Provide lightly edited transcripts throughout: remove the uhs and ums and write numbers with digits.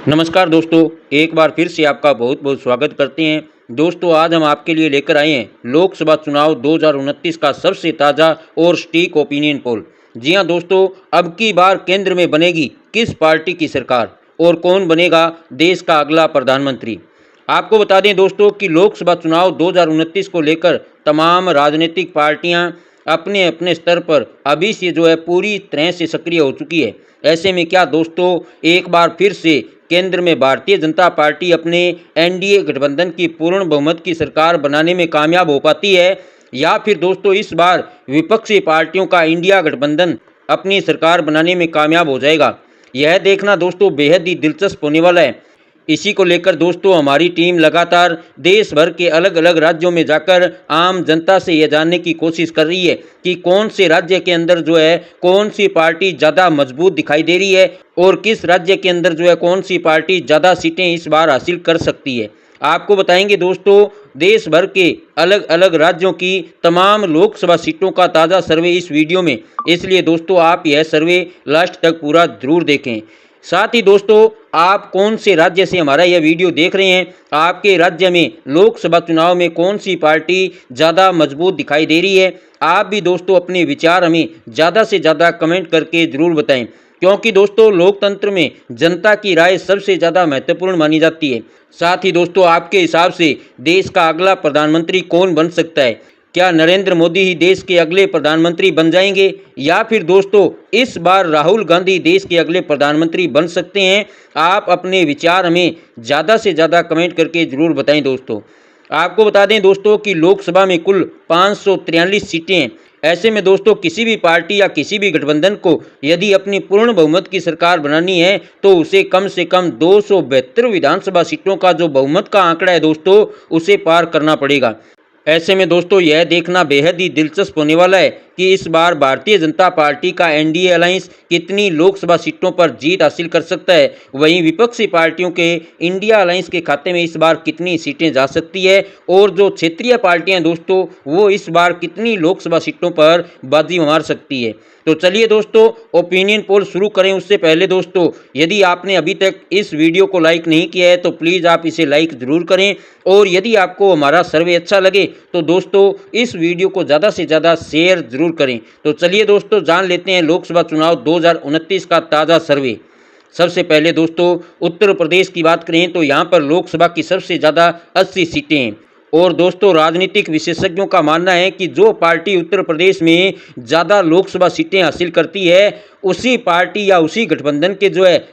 नमस्कार दोस्तों, एक बार फिर से आपका बहुत बहुत स्वागत करते हैं। दोस्तों, आज हम आपके लिए लेकर आए हैं लोकसभा चुनाव 2029 का सबसे ताज़ा और सटीक ओपिनियन पोल। जी हां दोस्तों, अब की बार केंद्र में बनेगी किस पार्टी की सरकार और कौन बनेगा देश का अगला प्रधानमंत्री। आपको बता दें दोस्तों कि लोकसभा चुनाव 2029 को लेकर तमाम राजनीतिक पार्टियां अपने अपने स्तर पर अभी से पूरी तरह से सक्रिय हो चुकी है। ऐसे में क्या दोस्तों, एक बार फिर से केंद्र में भारतीय जनता पार्टी अपने एनडीए गठबंधन की पूर्ण बहुमत की सरकार बनाने में कामयाब हो पाती है, या फिर दोस्तों इस बार विपक्षी पार्टियों का इंडिया गठबंधन अपनी सरकार बनाने में कामयाब हो जाएगा। यह देखना दोस्तों बेहद ही दिलचस्प होने वाला है। इसी को लेकर दोस्तों हमारी टीम लगातार देश भर के अलग अलग राज्यों में जाकर आम जनता से यह जानने की कोशिश कर रही है कि कौन से राज्य के अंदर कौन सी पार्टी ज़्यादा मजबूत दिखाई दे रही है और किस राज्य के अंदर कौन सी पार्टी ज़्यादा सीटें इस बार हासिल कर सकती है। आपको बताएंगे दोस्तों देश भर के अलग अलग राज्यों की तमाम लोकसभा सीटों का ताज़ा सर्वे इस वीडियो में, इसलिए दोस्तों आप यह सर्वे लास्ट तक पूरा जरूर देखें। साथ ही दोस्तों आप कौन से राज्य से हमारा यह वीडियो देख रहे हैं, आपके राज्य में लोकसभा चुनाव में कौन सी पार्टी ज़्यादा मजबूत दिखाई दे रही है, आप भी दोस्तों अपने विचार हमें ज़्यादा से ज़्यादा कमेंट करके ज़रूर बताएं, क्योंकि दोस्तों लोकतंत्र में जनता की राय सबसे ज़्यादा महत्वपूर्ण मानी जाती है। साथ ही दोस्तों आपके हिसाब से देश का अगला प्रधानमंत्री कौन बन सकता है? क्या नरेंद्र मोदी ही देश के अगले प्रधानमंत्री बन जाएंगे, या फिर दोस्तों इस बार राहुल गांधी देश के अगले प्रधानमंत्री बन सकते हैं? आप अपने विचार हमें ज़्यादा से ज़्यादा कमेंट करके ज़रूर बताएं दोस्तों। आपको बता दें दोस्तों कि लोकसभा में कुल 543 सीटें हैं। ऐसे में दोस्तों किसी भी पार्टी या किसी भी गठबंधन को यदि अपनी पूर्ण बहुमत की सरकार बनानी है तो उसे कम से कम 272 विधानसभा सीटों का जो बहुमत का आंकड़ा है दोस्तों, उसे पार करना पड़ेगा। ऐसे में दोस्तों यह देखना बेहद ही दिलचस्प होने वाला है कि इस बार भारतीय जनता पार्टी का एनडीए अलायंस कितनी लोकसभा सीटों पर जीत हासिल कर सकता है, वहीं विपक्षी पार्टियों के इंडिया अलायंस के खाते में इस बार कितनी सीटें जा सकती है, और जो क्षेत्रीय पार्टियां दोस्तों वो इस बार कितनी लोकसभा सीटों पर बाजी मार सकती है। तो चलिए दोस्तों ओपिनियन पोल शुरू करें। उससे पहले दोस्तों यदि आपने अभी तक इस वीडियो को लाइक नहीं किया है तो प्लीज़ आप इसे लाइक ज़रूर करें, और यदि आपको हमारा सर्वे अच्छा लगे तो दोस्तों इस वीडियो को ज़्यादा से ज़्यादा शेयर ज़रूर करें। तो चलिए दोस्तों जान लेते हैं लोकसभा चुनाव 2029 का ताज़ा सर्वे। सबसे पहले दोस्तों उत्तर प्रदेश की बात करें तो यहाँ पर लोकसभा की सबसे ज़्यादा 80 सीटें हैं, और दोस्तों राजनीतिक विशेषज्ञों का मानना है कि जो पार्टी उत्तर प्रदेश में ज़्यादा लोकसभा सीटें हासिल करती है उसी पार्टी या उसी गठबंधन के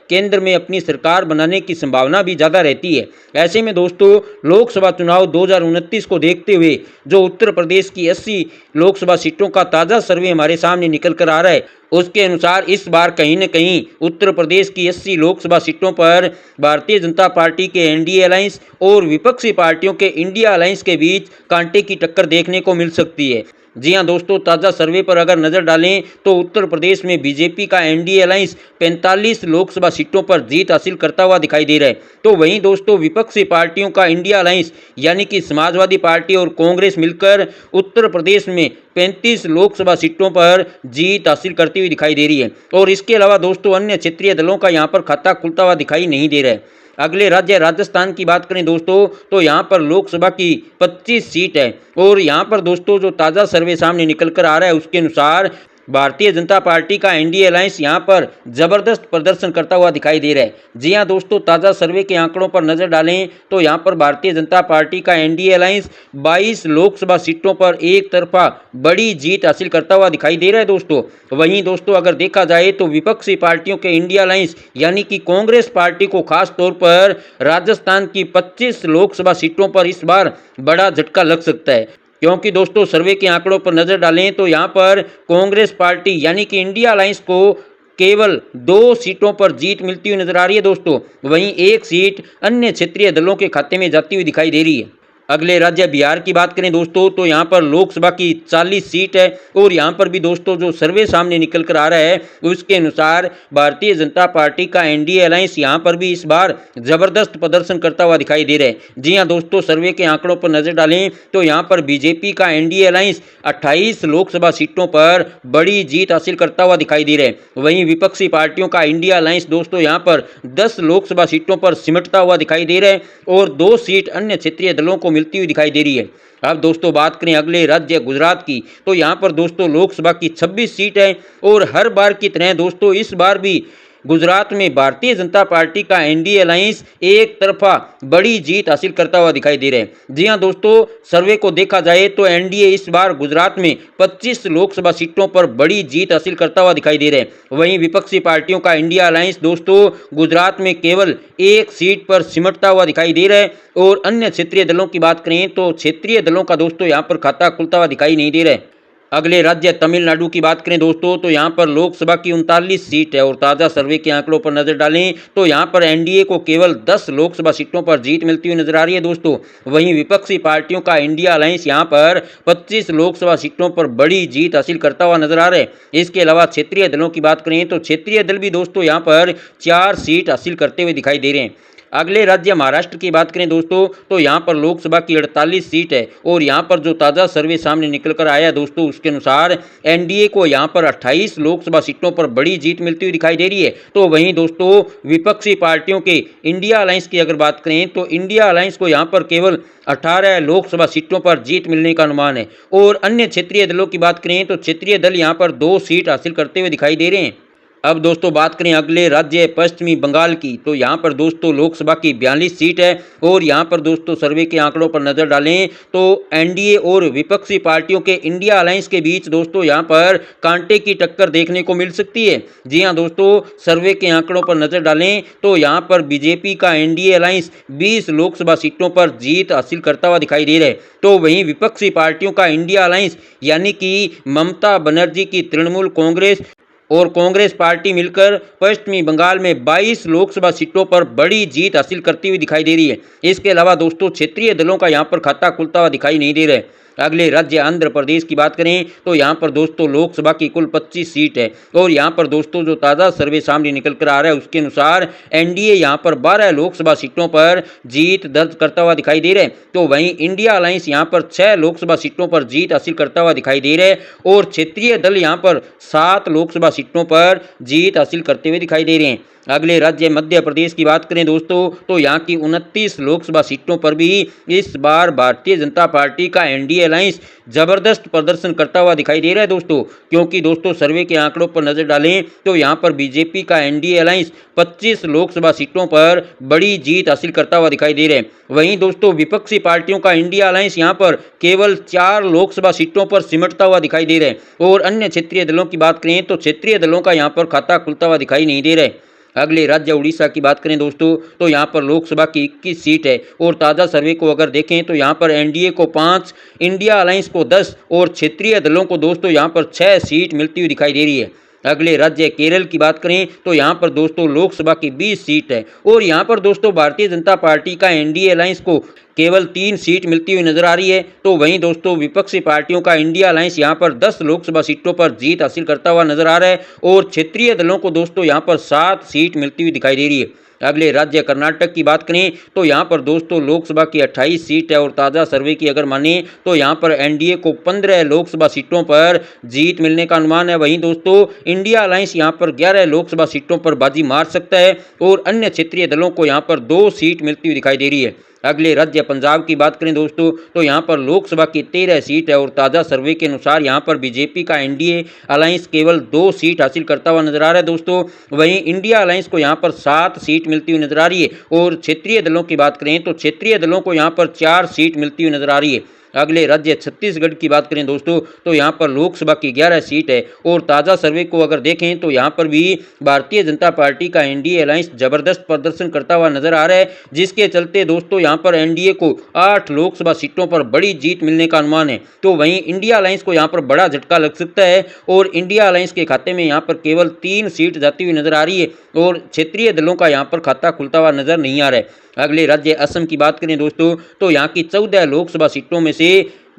केंद्र में अपनी सरकार बनाने की संभावना भी ज़्यादा रहती है। ऐसे में दोस्तों लोकसभा चुनाव 2029 को देखते हुए जो उत्तर प्रदेश की 80 लोकसभा सीटों का ताज़ा सर्वे हमारे सामने निकल कर आ रहा है, उसके अनुसार इस बार कहीं न कहीं उत्तर प्रदेश की 80 लोकसभा सीटों पर भारतीय जनता पार्टी के एनडीए अलायंस और विपक्षी पार्टियों के इंडिया अलायंस के बीच कांटे की टक्कर देखने को मिल सकती है। जी हां दोस्तों, ताज़ा सर्वे पर अगर नज़र डालें तो उत्तर प्रदेश में बीजेपी का एनडीए अलायंस 45 लोकसभा सीटों पर जीत हासिल करता हुआ दिखाई दे रहा है, तो वहीं दोस्तों विपक्षी पार्टियों का इंडिया अलायंस यानी कि समाजवादी पार्टी और कांग्रेस मिलकर उत्तर प्रदेश में 35 लोकसभा सीटों पर जीत हासिल करती हुई दिखाई दे रही है, और इसके अलावा दोस्तों अन्य क्षेत्रीय दलों का यहाँ पर खाता खुलता हुआ दिखाई नहीं दे रहा है। अगले राज्य राजस्थान की बात करें दोस्तों तो यहाँ पर लोकसभा की 25 सीट है, और यहाँ पर दोस्तों जो ताज़ा सर्वे सामने निकल कर आ रहा है उसके अनुसार भारतीय जनता पार्टी का एनडीए अलायंस यहाँ पर ज़बरदस्त प्रदर्शन करता हुआ दिखाई दे रहा है। जी हाँ दोस्तों, ताज़ा सर्वे के आंकड़ों पर नज़र डालें तो यहाँ पर भारतीय जनता पार्टी का एनडीए अलायंस 22 लोकसभा सीटों पर एक तरफा बड़ी जीत हासिल करता हुआ दिखाई दे रहा है दोस्तों। वहीं दोस्तों अगर देखा जाए तो विपक्षी पार्टियों के इंडिया अलायंस यानी कि कांग्रेस पार्टी को खास तौर पर राजस्थान की 25 लोकसभा सीटों पर इस बार बड़ा झटका लग सकता है, क्योंकि दोस्तों सर्वे के आंकड़ों पर नज़र डालें तो यहाँ पर कांग्रेस पार्टी यानी कि इंडिया अलायंस को केवल 2 सीटों पर जीत मिलती हुई नजर आ रही है दोस्तों, वहीं एक सीट अन्य क्षेत्रीय दलों के खाते में जाती हुई दिखाई दे रही है। अगले राज्य बिहार की बात करें दोस्तों तो यहाँ पर लोकसभा की 40 सीट है और यहाँ पर भी दोस्तों जो सर्वे सामने निकल कर आ रहा है उसके अनुसार भारतीय जनता पार्टी का एनडीए अलायंस यहाँ पर भी इस बार जबरदस्त प्रदर्शन करता हुआ दिखाई दे रहा है। जी हाँ दोस्तों, सर्वे के आंकड़ों पर नजर डालें तो यहाँ पर बीजेपी का एनडीए अलायंस 28 लोकसभा सीटों पर बड़ी जीत हासिल करता हुआ दिखाई दे रहा है। वहीं विपक्षी पार्टियों का इंडिया अलायंस दोस्तों यहाँ पर 10 लोकसभा सीटों पर सिमटता हुआ दिखाई दे रहा है और 2 सीट अन्य क्षेत्रीय दलों को मिलती हुई दिखाई दे रही है। अब दोस्तों बात करें अगले राज्य गुजरात की तो यहाँ पर दोस्तों लोकसभा की 26 सीट है और हर बार की तरह दोस्तों इस बार भी गुजरात में भारतीय जनता पार्टी का एनडीए अलायंस एक तरफा बड़ी जीत हासिल करता हुआ दिखाई दे रहा है। जी हां दोस्तों, सर्वे को देखा जाए तो एनडीए इस बार गुजरात में 25 लोकसभा सीटों पर बड़ी जीत हासिल करता हुआ दिखाई दे रहा है। वहीं विपक्षी पार्टियों का इंडिया अलायंस दोस्तों गुजरात में केवल एक सीट पर सिमटता हुआ दिखाई दे रहा है और अन्य क्षेत्रीय दलों की बात करें तो क्षेत्रीय दलों का दोस्तों यहाँ पर खाता खुलता हुआ दिखाई नहीं दे रहा है। अगले राज्य तमिलनाडु की बात करें दोस्तों तो यहाँ पर लोकसभा की 39 सीट है और ताज़ा सर्वे के आंकड़ों पर नजर डालें तो यहाँ पर एनडीए को केवल 10 लोकसभा सीटों पर जीत मिलती हुई नजर आ रही है दोस्तों। वहीं विपक्षी पार्टियों का इंडिया अलायंस यहाँ पर 25 लोकसभा सीटों पर बड़ी जीत हासिल करता हुआ नजर आ रहा है। इसके अलावा क्षेत्रीय दलों की बात करें तो क्षेत्रीय दल भी दोस्तों यहाँ पर 4 सीट हासिल करते हुए दिखाई दे रहे हैं। अगले राज्य महाराष्ट्र की बात करें दोस्तों तो यहाँ पर लोकसभा की 48 सीट है और यहाँ पर जो ताज़ा सर्वे सामने निकल कर आया दोस्तों उसके अनुसार एनडीए को यहाँ पर 28 लोकसभा सीटों पर बड़ी जीत मिलती हुई दिखाई दे रही है। तो वहीं दोस्तों विपक्षी पार्टियों के इंडिया अलायंस की अगर बात करें तो इंडिया अलायंस को यहाँ पर केवल 18 लोकसभा सीटों पर जीत मिलने का अनुमान है और अन्य क्षेत्रीय दलों की बात करें तो क्षेत्रीय दल यहाँ पर 2 सीट हासिल करते हुए दिखाई दे रहे हैं। अब दोस्तों बात करें अगले राज्य पश्चिमी बंगाल की तो यहाँ पर दोस्तों लोकसभा की 42 सीट है और यहाँ पर दोस्तों सर्वे के आंकड़ों पर नजर डालें तो एनडीए और विपक्षी पार्टियों के इंडिया अलायंस के बीच दोस्तों यहाँ पर कांटे की टक्कर देखने को मिल सकती है। जी हाँ दोस्तों, सर्वे के आंकड़ों पर नजर डालें तो यहाँ पर बीजेपी का एनडीए अलायंस 20 लोकसभा सीटों पर जीत हासिल करता हुआ दिखाई दे रहा है। तो वहीं विपक्षी पार्टियों का इंडिया अलायंस यानी कि ममता बनर्जी की तृणमूल कांग्रेस और कांग्रेस पार्टी मिलकर पश्चिमी बंगाल में 22 लोकसभा सीटों पर बड़ी जीत हासिल करती हुई दिखाई दे रही है। इसके अलावा दोस्तों क्षेत्रीय दलों का यहां पर खाता खुलता हुआ दिखाई नहीं दे रहा है। अगले राज्य आंध्र प्रदेश की बात करें तो यहाँ पर दोस्तों लोकसभा की कुल 25 सीट है और यहाँ पर दोस्तों जो ताज़ा सर्वे सामने निकल कर आ रहा है उसके अनुसार एनडीए यहाँ पर 12 लोकसभा सीटों पर जीत दर्ज करता हुआ दिखाई दे रहा है। तो वहीं इंडिया अलायंस यहाँ पर 6 लोकसभा सीटों पर जीत हासिल करता हुआ दिखाई दे रहा है और क्षेत्रीय दल यहाँ पर 7 लोकसभा सीटों पर जीत हासिल करते हुए दिखाई दे रहे हैं। अगले राज्य मध्य प्रदेश की बात करें दोस्तों तो यहाँ की 29 लोकसभा सीटों पर भी इस बार भारतीय जनता पार्टी का एनडीए अलायंस जबरदस्त प्रदर्शन करता हुआ दिखाई दे रहा है दोस्तों, क्योंकि दोस्तों सर्वे के आंकड़ों पर नजर डालें तो यहाँ पर बीजेपी का एनडीए अलायंस 25 लोकसभा सीटों पर बड़ी जीत हासिल करता हुआ दिखाई दे रहा है। वहीं दोस्तों विपक्षी पार्टियों का इंडिया अलायंस यहाँ पर केवल 4 लोकसभा सीटों पर सिमटता हुआ दिखाई दे रहा है और अन्य क्षेत्रीय दलों की बात करें तो क्षेत्रीय दलों का यहाँ पर खाता खुलता हुआ दिखाई नहीं दे रहा है। अगले राज्य उड़ीसा की बात करें दोस्तों तो यहाँ पर लोकसभा की 21 सीट है और ताज़ा सर्वे को अगर देखें तो यहाँ पर एनडीए को 5, इंडिया अलायंस को 10 और क्षेत्रीय दलों को दोस्तों यहाँ पर 6 सीट मिलती हुई दिखाई दे रही है। अगले राज्य केरल की बात करें तो यहाँ पर दोस्तों लोकसभा की 20 सीट है और यहाँ पर दोस्तों भारतीय जनता पार्टी का एनडीए अलायंस को केवल 3 सीट मिलती हुई नजर आ रही है। तो वहीं दोस्तों विपक्षी पार्टियों का इंडिया अलायंस यहाँ पर 10 लोकसभा सीटों पर जीत हासिल करता हुआ नजर आ रहा है और क्षेत्रीय दलों को दोस्तों यहाँ पर 7 सीट मिलती हुई दिखाई दे रही है। अगले राज्य कर्नाटक की बात करें तो यहाँ पर दोस्तों लोकसभा की 28 सीट है और ताज़ा सर्वे की अगर माने तो यहाँ पर एनडीए को 15 लोकसभा सीटों पर जीत मिलने का अनुमान है। वहीं दोस्तों इंडिया अलायंस यहाँ पर 11 लोकसभा सीटों पर बाजी मार सकता है और अन्य क्षेत्रीय दलों को यहाँ पर 2 सीट मिलती हुई दिखाई दे रही है। अगले राज्य पंजाब की बात करें दोस्तों तो यहाँ पर लोकसभा की 13 सीट है और ताज़ा सर्वे के अनुसार यहाँ पर बीजेपी का एनडीए अलायंस केवल 2 सीट हासिल करता हुआ नजर आ रहा है दोस्तों। वहीं इंडिया अलायंस को यहाँ पर 7 सीट मिलती हुई नजर आ रही है और क्षेत्रीय दलों की बात करें तो क्षेत्रीय दलों को यहाँ पर 4 सीट मिलती हुई नजर आ रही है। अगले राज्य छत्तीसगढ़ की बात करें दोस्तों तो यहाँ पर लोकसभा की 11 सीट है और ताज़ा सर्वे को अगर देखें तो यहाँ पर भी भारतीय जनता पार्टी का एनडीए अलायंस जबरदस्त प्रदर्शन करता हुआ नजर आ रहा है, जिसके चलते दोस्तों यहाँ पर एनडीए को 8 लोकसभा सीटों पर बड़ी जीत मिलने का अनुमान है। तो वहीं इंडिया अलायंस को यहाँ पर बड़ा झटका लग सकता है और इंडिया अलायंस के खाते में यहाँ पर केवल 3 सीट जाती हुई नजर आ रही है और क्षेत्रीय दलों का यहाँ पर खाता खुलता हुआ नजर नहीं आ रहा है। अगले राज्य असम की बात करें दोस्तों तो यहाँ की 14 लोकसभा सीटों में से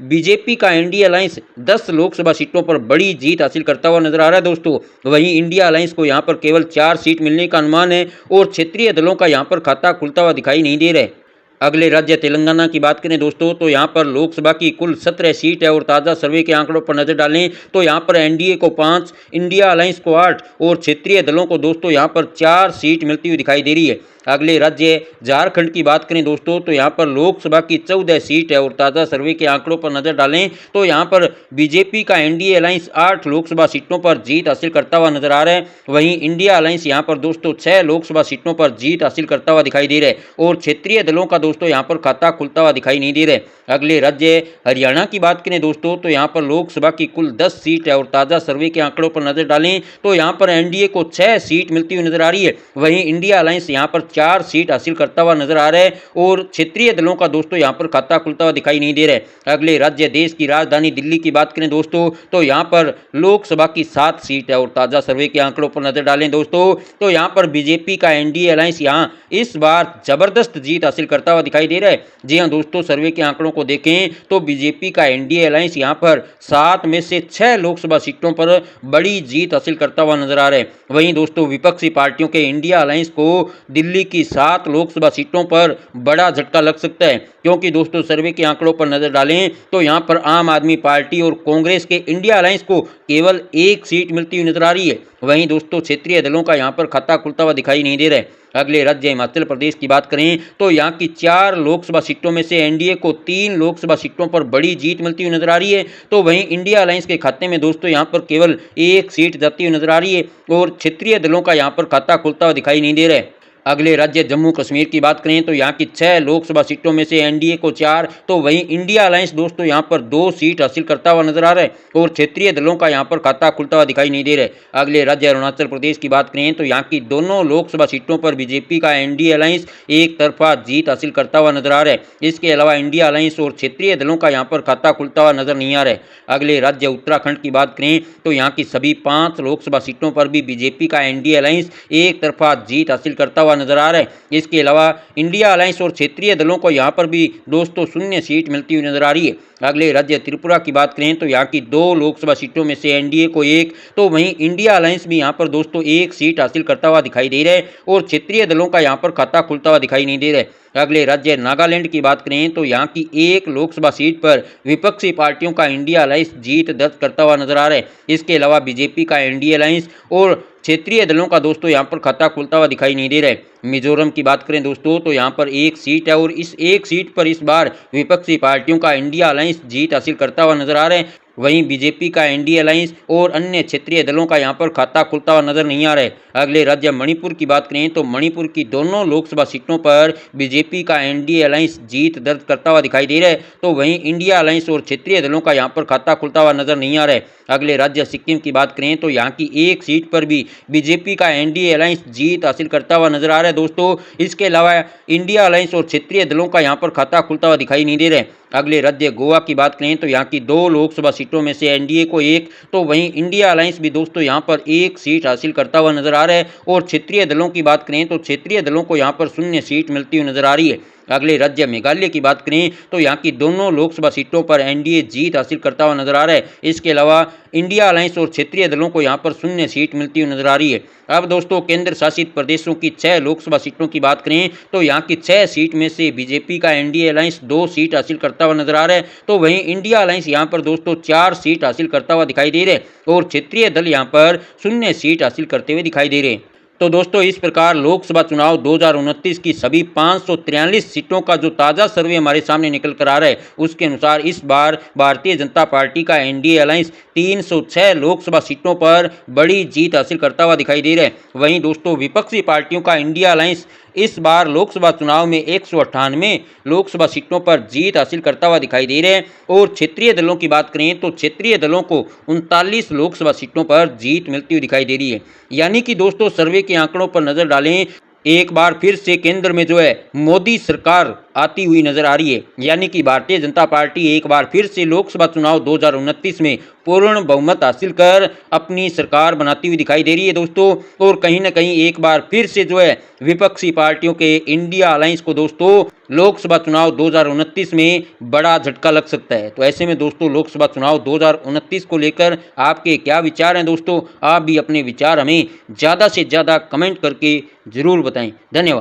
बीजेपी का एनडीए अलायंस 10 लोकसभा सीटों पर बड़ी जीत हासिल करता हुआ नजर आ रहा है दोस्तों। वहीं इंडिया अलायंस को यहाँ पर केवल 4 सीट मिलने का अनुमान है और क्षेत्रीय दलों का यहाँ पर खाता खुलता हुआ दिखाई नहीं दे रहा है। अगले राज्य तेलंगाना की बात करें दोस्तों तो यहाँ पर लोकसभा की कुल 17 सीट है और ताज़ा सर्वे के आंकड़ों पर नजर डालें तो यहाँ पर एनडीए को 5, इंडिया अलायंस को 8 और क्षेत्रीय दलों को दोस्तों यहाँ पर 4 सीट मिलती हुई दिखाई दे रही है। अगले राज्य झारखंड की बात करें दोस्तों तो यहाँ पर लोकसभा की 14 सीट है और ताज़ा सर्वे के आंकड़ों पर नजर डालें तो यहाँ पर बीजेपी का एनडीए अलायंस 8 लोकसभा सीटों पर जीत हासिल करता हुआ नजर आ रहा है। वहीं इंडिया अलायंस यहाँ पर दोस्तों 6 लोकसभा सीटों पर जीत हासिल करता हुआ दिखाई दे रहा है और क्षेत्रीय दलों का दोस्तों यहाँ पर खाता खुलता हुआ दिखाई नहीं दे रहा है। अगले राज्य हरियाणा की बात करें दोस्तों तो यहाँ पर लोकसभा की कुल 10 सीट है और ताज़ा सर्वे के आंकड़ों पर नजर डालें तो यहाँ पर एनडीए को 6 सीट मिलती हुई नजर आ रही है। वहीं इंडिया अलायंस यहाँ पर 4 सीट हासिल करता हुआ नजर आ रहा है और क्षेत्रीय दलों का दोस्तों यहाँ पर खाता खुलता हुआ दिखाई नहीं दे रहा है। अगले राज्य देश की राजधानी दिल्ली की बात करें दोस्तों तो यहाँ पर लोकसभा की 7 सीट है और ताज़ा सर्वे के आंकड़ों पर नजर डालें दोस्तों तो यहाँ पर बीजेपी का एनडीए अलायंस यहाँ इस बार जबरदस्त जीत हासिल करता हुआ दिखाई दे रहा है। जी हाँ दोस्तों, सर्वे के आंकड़ों को देखें तो बीजेपी का एनडीए अलायंस यहाँ पर 7 में से 6 लोकसभा सीटों पर बड़ी जीत हासिल करता हुआ नजर आ रहा है। वहीं दोस्तों विपक्षी पार्टियों के इंडिया अलायंस को दिल्ली की 7 लोकसभा सीटों पर बड़ा झटका लग सकता है, क्योंकि दोस्तों सर्वे के आंकड़ों पर नजर डालें तो यहाँ पर आम आदमी पार्टी और कांग्रेस के इंडिया अलायंस को केवल 1 सीट मिलती हुई नजर आ रही है। वहीं दोस्तों क्षेत्रीय दलों का यहाँ पर खाता खुलता हुआ दिखाई नहीं दे रहा है। अगले राज्य हिमाचल प्रदेश की बात करें तो यहाँ की 4 लोकसभा सीटों में से एनडीए को 3 लोकसभा सीटों पर बड़ी जीत मिलती हुई नजर आ रही है, तो वहीं इंडिया अलायंस के खाते में दोस्तों यहाँ पर केवल 1 सीट जाती हुई नजर आ रही है और क्षेत्रीय दलों का यहाँ पर खाता खुलता हुआ दिखाई नहीं दे रहा है। अगले राज्य जम्मू कश्मीर की बात करें तो यहाँ की 6 लोकसभा सीटों में से एनडीए को 4 तो वहीं इंडिया अलायंस दोस्तों यहाँ पर 2 सीट हासिल करता हुआ नजर आ रहा है और क्षेत्रीय दलों का यहाँ पर खाता खुलता हुआ दिखाई नहीं दे रहा है। अगले राज्य अरुणाचल प्रदेश की बात करें तो यहाँ की दोनों लोकसभा सीटों पर बीजेपी का एनडीए अलायंस एक तरफा जीत हासिल करता हुआ नजर आ रहा है। इसके अलावा इंडिया अलायंस और क्षेत्रीय दलों का यहाँ पर खाता खुलता हुआ नजर नहीं आ रहा है। अगले राज्य उत्तराखंड की बात करें तो यहाँ की सभी 5 लोकसभा सीटों पर भी बीजेपी का एनडीए अलायंस एक तरफा जीत हासिल करता हुआ नजर आ रहा है। इसके अलावा इंडिया अलायंस और क्षेत्रीय दलों को यहाँ पर भी दोस्तों 0 सीट मिलती हुई नजर आ रही है। अगले राज्य त्रिपुरा की बात करें तो यहाँ की 2 लोकसभा सीटों में से एनडीए को 1 तो वहीं इंडिया अलायंस भी यहाँ पर दोस्तों 1 सीट हासिल करता हुआ दिखाई दे रहा है और क्षेत्रीय दलों का यहाँ पर खाता खुलता हुआ दिखाई नहीं दे रहा है। अगले राज्य नागालैंड की बात करें तो यहाँ की 1 लोकसभा सीट पर विपक्षी पार्टियों का इंडिया अलायंस जीत दर्ज करता हुआ नजर आ रहा है। इसके अलावा बीजेपी का एनडीए अलायंस और क्षेत्रीय दलों का दोस्तों यहाँ पर खाता खुलता हुआ दिखाई नहीं दे रहा है। मिजोरम की बात करें दोस्तों तो यहाँ पर 1 सीट है और इस 1 सीट पर इस बार विपक्षी पार्टियों का इंडिया अलायंस जीत हासिल करता हुआ नजर आ रहा है। वहीं बीजेपी का एनडीए अलायंस और अन्य क्षेत्रीय दलों का यहाँ पर खाता खुलता हुआ नजर नहीं आ रहा है। अगले राज्य मणिपुर की बात करें तो मणिपुर की दोनों लोकसभा सीटों पर बीजेपी का एनडीए अलायंस जीत दर्ज करता हुआ दिखाई दे रहा है, तो वहीं इंडिया अलायंस और क्षेत्रीय दलों का यहाँ पर खाता खुलता हुआ नजर नहीं आ रहा है। अगले राज्य सिक्किम की बात करें तो यहाँ की 1 सीट पर भी बीजेपी का एनडीए अलायंस जीत हासिल करता हुआ नजर आ रहा है दोस्तों। इसके अलावा इंडिया अलायंस और क्षेत्रीय दलों का यहाँ पर खाता खुलता हुआ दिखाई नहीं दे रहा है। अगले राज्य गोवा की बात करें तो यहाँ की 2 लोकसभा सीटों में से एनडीए को 1 तो वहीं इंडिया अलायंस भी दोस्तों यहाँ पर 1 सीट हासिल करता हुआ नजर आ रहा है और क्षेत्रीय दलों की बात करें तो क्षेत्रीय दलों को यहाँ पर 0 सीट मिलती हुई नजर आ रही है। अगले राज्य मेघालय की बात करें तो यहाँ की दोनों लोकसभा सीटों पर एनडीए जीत हासिल करता हुआ नजर आ रहा है। इसके अलावा इंडिया अलायंस और क्षेत्रीय दलों को यहाँ पर 0 सीट मिलती हुई नजर आ रही है। अब दोस्तों केंद्र शासित प्रदेशों की 6 लोकसभा सीटों की बात करें तो यहाँ की 6 सीट में से बीजेपी का एनडीए अलायंस 2 सीट हासिल करता हुआ नजर आ रहा है, तो वहीं इंडिया अलायंस यहाँ पर दोस्तों 4 सीट हासिल करता हुआ दिखाई दे रहे हैं और क्षेत्रीय दल यहाँ पर 0 सीट हासिल करते हुए दिखाई दे रहे हैं। तो दोस्तों इस प्रकार लोकसभा चुनाव 2029 की सभी 543 सीटों का जो ताज़ा सर्वे हमारे सामने निकल कर आ रहा है, उसके अनुसार इस बार भारतीय जनता पार्टी का एनडीए अलायंस 306 लोकसभा सीटों पर बड़ी जीत हासिल करता हुआ दिखाई दे रहा है। वहीं दोस्तों विपक्षी पार्टियों का इंडिया अलायंस इस बार लोकसभा चुनाव में 198 लोकसभा सीटों पर जीत हासिल करता हुआ दिखाई दे रहे हैं और क्षेत्रीय दलों की बात करें तो क्षेत्रीय दलों को 39 लोकसभा सीटों पर जीत मिलती हुई दिखाई दे रही है। यानी कि दोस्तों सर्वे के आंकड़ों पर नजर डालें, एक बार फिर से केंद्र में जो है मोदी सरकार आती हुई नजर आ रही है। यानी कि भारतीय जनता पार्टी एक बार फिर से लोकसभा चुनाव 2029 में पूर्ण बहुमत हासिल कर अपनी सरकार बनाती हुई दिखाई दे रही है दोस्तों। और कहीं ना कहीं एक बार फिर से जो है विपक्षी पार्टियों के इंडिया अलायंस को दोस्तों लोकसभा चुनाव 2029 में बड़ा झटका लग सकता है। तो ऐसे में दोस्तों लोकसभा चुनाव 2029 को लेकर आपके क्या विचार हैं दोस्तों? आप भी अपने विचार हमें ज़्यादा से ज़्यादा कमेंट करके ज़रूर बताएं। धन्यवाद।